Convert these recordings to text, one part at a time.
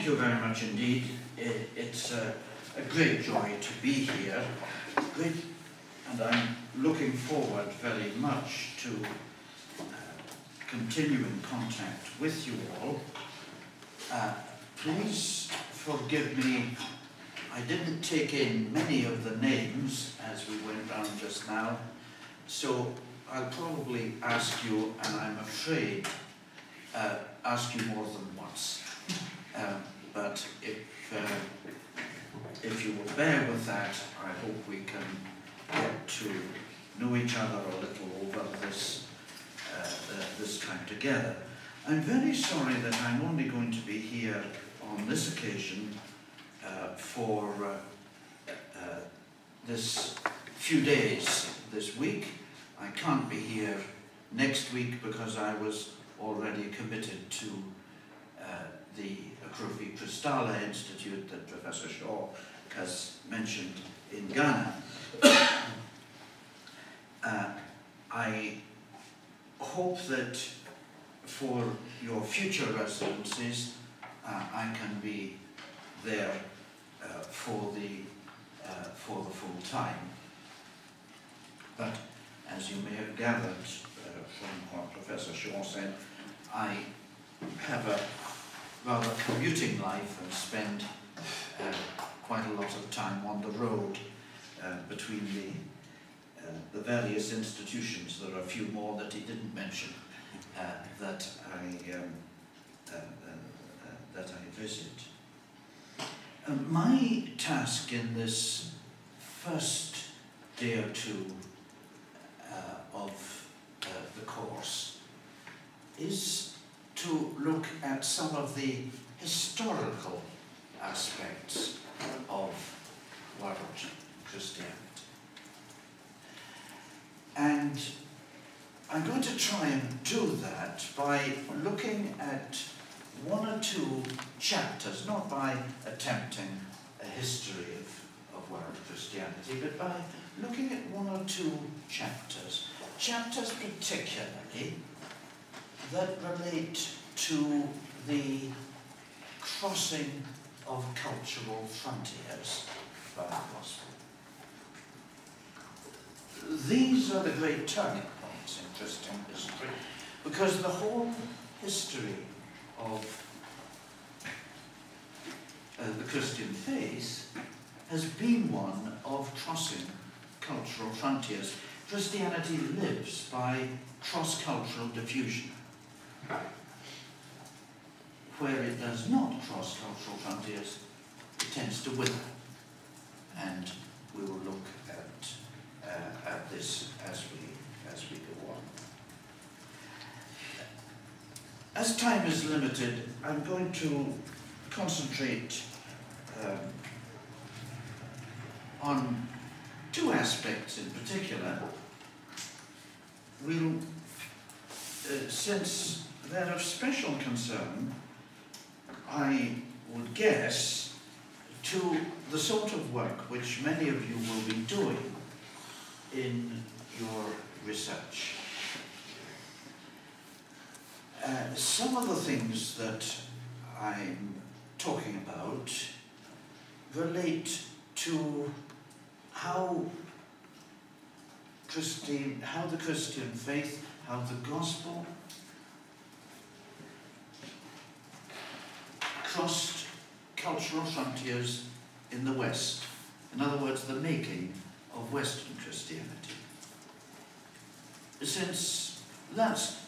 thank you very much indeed. It's a great joy to be here. And I'm looking forward very much to continuing contact with you all. Please forgive me, I didn't take in many of the names as we went round just now, so I'll probably ask you, and I'm afraid, ask you more than once. But if you will bear with that, I hope we can get to know each other a little over this time together. I'm very sorry that I'm only going to be here on this occasion for this few days this week. I can't be here next week because I was already committed to the Akrofi Kristalla Institute that Professor Shaw has mentioned in Ghana. I hope that for your future residencies I can be there for the full time. But as you may have gathered from what Professor Shaw said, I have a rather commuting life and spend quite a lot of time on the road between the various institutions. There are a few more that he didn't mention that I visit. My task in this first day or two of the course is to look at some of the historical aspects of world Christianity. And I'm going to try and do that by looking at one or two chapters, not by attempting a history of world Christianity, but by looking at one or two chapters particularly that relate to the crossing of cultural frontiers by the gospel. These are the great turning points in Christian history, because the whole history of the Christian faith has been one of crossing cultural frontiers. Christianity lives by cross-cultural diffusion. Where it does not cross cultural frontiers, it tends to wither. And we will look at this as we go on. As time is limited, I'm going to concentrate on two aspects in particular. We'll, since they're of special concern, I would guess, to the sort of work which many of you will be doing in your research. Some of the things that I'm talking about relate to how the Christian faith, how the gospel crossed cultural frontiers in the West. In other words, the making of Western Christianity. Since that's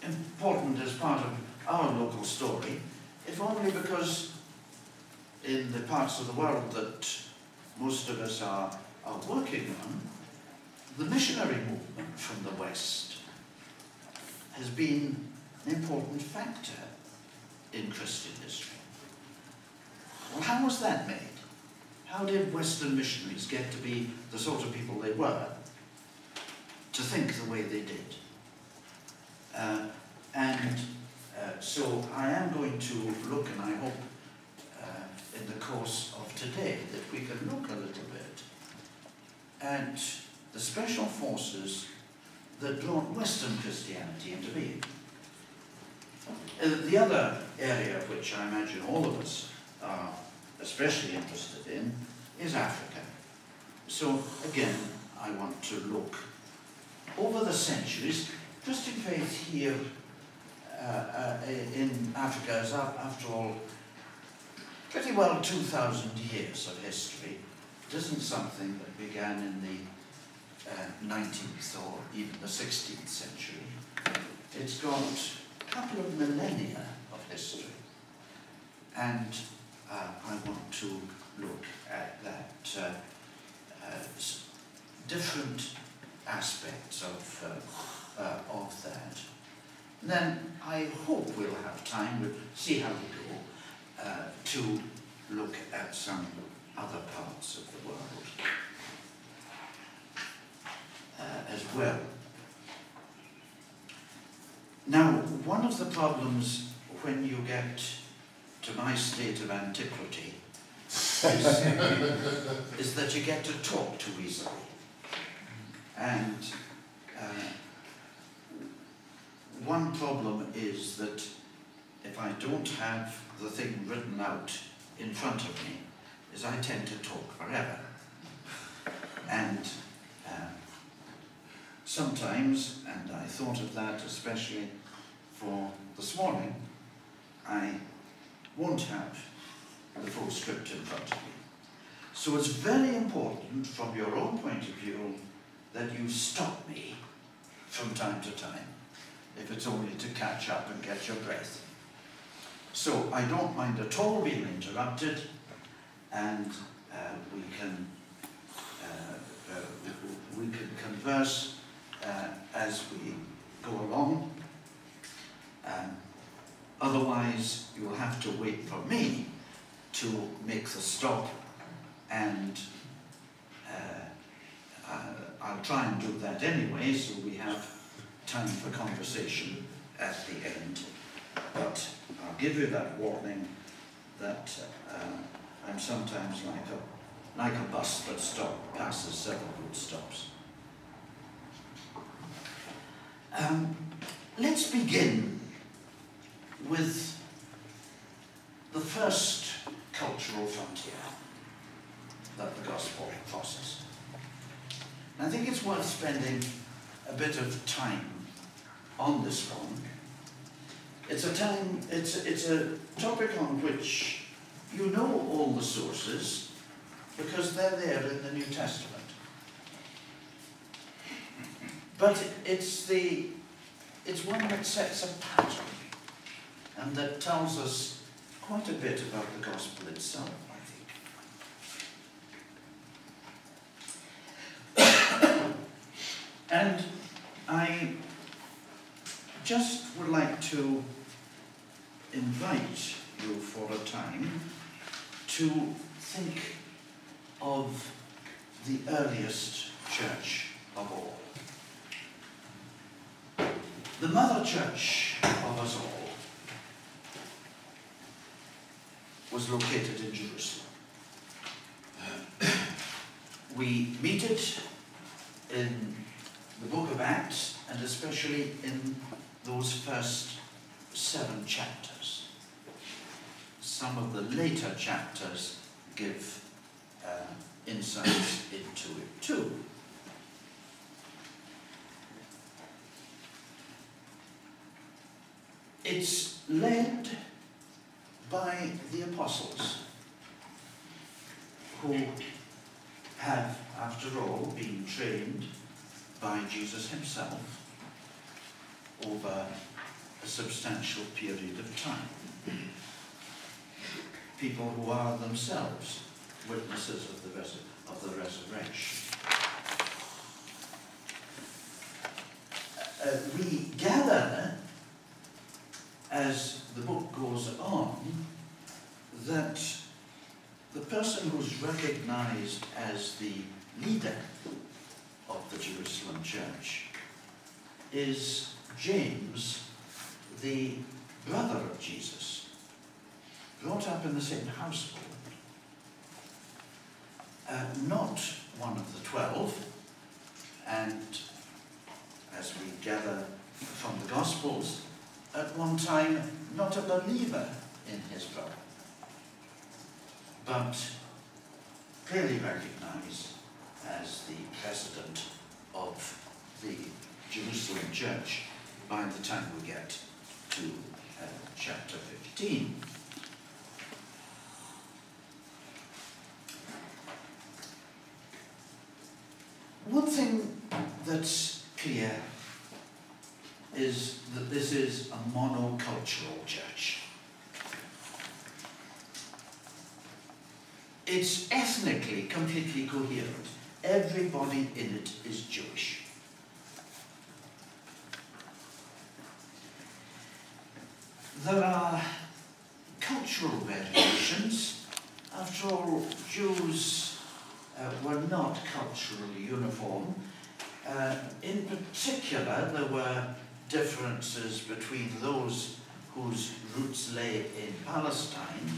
important as part of our local story, if only because in the parts of the world that most of us are working on, the missionary movement from the West has been an important factor in Christian history. Well, how was that made? How did Western missionaries get to be the sort of people they were, to think the way they did? So I am going to look, and I hope in the course of today that we can look a little bit at the special forces that brought Western Christianity into being. The other area which I imagine all of us are especially interested in is Africa. So again, I want to look over the centuries. Christian faith here in Africa is, after all, pretty well 2,000 years of history. It isn't something that began in the 19th or even the 16th century. It's got a couple of millennia of history. And I want to look at that different aspects of that. And then I hope we'll have time, we'll see how we go, to look at some other parts of the world as well. Now, one of the problems when you get to my state of antiquity is that you get to talk too easily. And one problem is that if I don't have the thing written out in front of me, is I tend to talk forever. And sometimes, and I thought of that especially for this morning, I won't have the full script in front of me. So it's very important from your own point of view that you stop me from time to time, if it's only to catch up and get your breath. So I don't mind at all being interrupted, and we can converse as we go along. Otherwise, you'll have to wait for me to make the stop, and I'll try and do that anyway, so we have time for conversation at the end. But I'll give you that warning that I'm sometimes like a bus that passes several good stops. Let's begin with the first cultural frontier that the gospel crosses. And I think it's worth spending a bit of time on this one. It's a topic on which you know all the sources because they're there in the New Testament. But it's one that sets a pattern and that tells us quite a bit about the gospel itself, I think. And I just would like to invite you for a time to think of the earliest church of all. The mother church of us all was located in Jerusalem. We meet it in the book of Acts, and especially in those first 7 chapters. Some of the later chapters give insights into it too. It's led by the apostles, who have, after all, been trained by Jesus himself over a substantial period of time. People who are themselves witnesses of the resurrection. We gather, as the book goes on, that the person who's recognized as the leader of the Jerusalem church is James, the brother of Jesus, brought up in the same household. Not one of the 12, and as we gather from the Gospels, at one time not a believer in his brother. but clearly recognized as the president of the Jerusalem church by the time we get to chapter 15. One thing that's clear is that this is a monocultural church. It's ethnically completely coherent. Everybody in it is Jewish. There are cultural variations. After all, Jews were not culturally uniform. In particular, there were differences between those whose roots lay in Palestine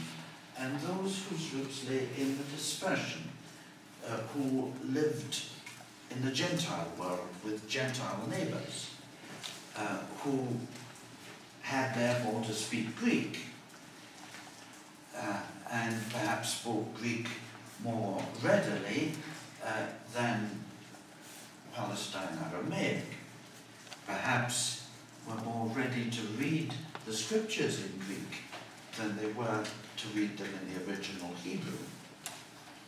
and those whose roots lay in the dispersion, who lived in the Gentile world with Gentile neighbors, who had therefore to speak Greek, and perhaps spoke Greek more readily than Palestine Aramaic. Perhaps were more ready to read the scriptures in Greek than they were to read them in the original Hebrew,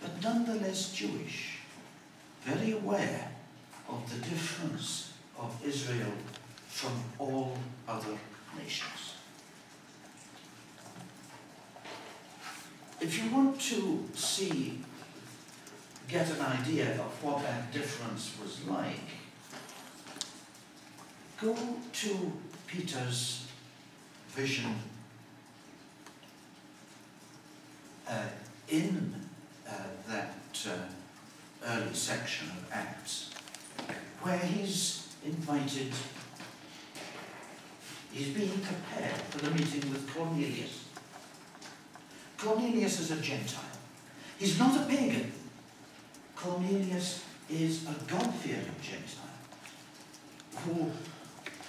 but nonetheless Jewish, very aware of the difference of Israel from all other nations. If you want to get an idea of what that difference was like, go to Peter's vision in that early section of Acts, where he's invited, he's being prepared for the meeting with Cornelius. Cornelius is a Gentile. He's not a pagan. Cornelius is a God-fearing Gentile who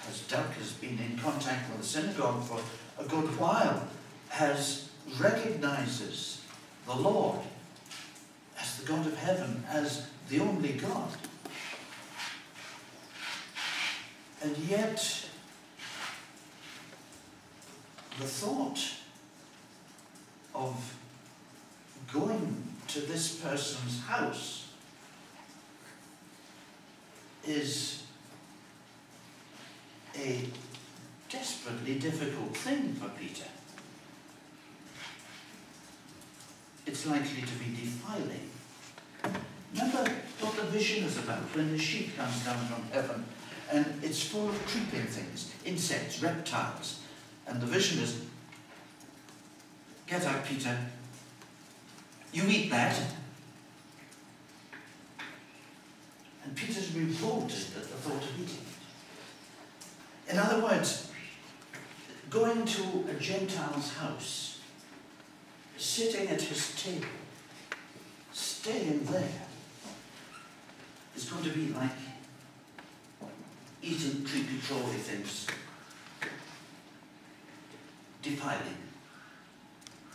has doubtless been in contact with the synagogue for a good while, recognizes the Lord as the God of heaven, as the only God. And yet, the thought of going to this person's house is a desperately difficult thing for Peter. It's likely to be defiling. Remember what the vision is about, when the sheet comes down from heaven and it's full of creeping things, insects, reptiles, and the vision is, get out, Peter, you eat that. And Peter's revolted at the thought of eating it. In other words, going to a Gentile's house, sitting at his table, staying there, is going to be like eating creepy crawly things, defiling.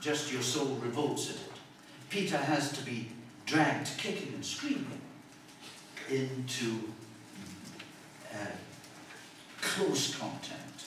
Just your soul revolts at it. Peter has to be dragged kicking and screaming into close contact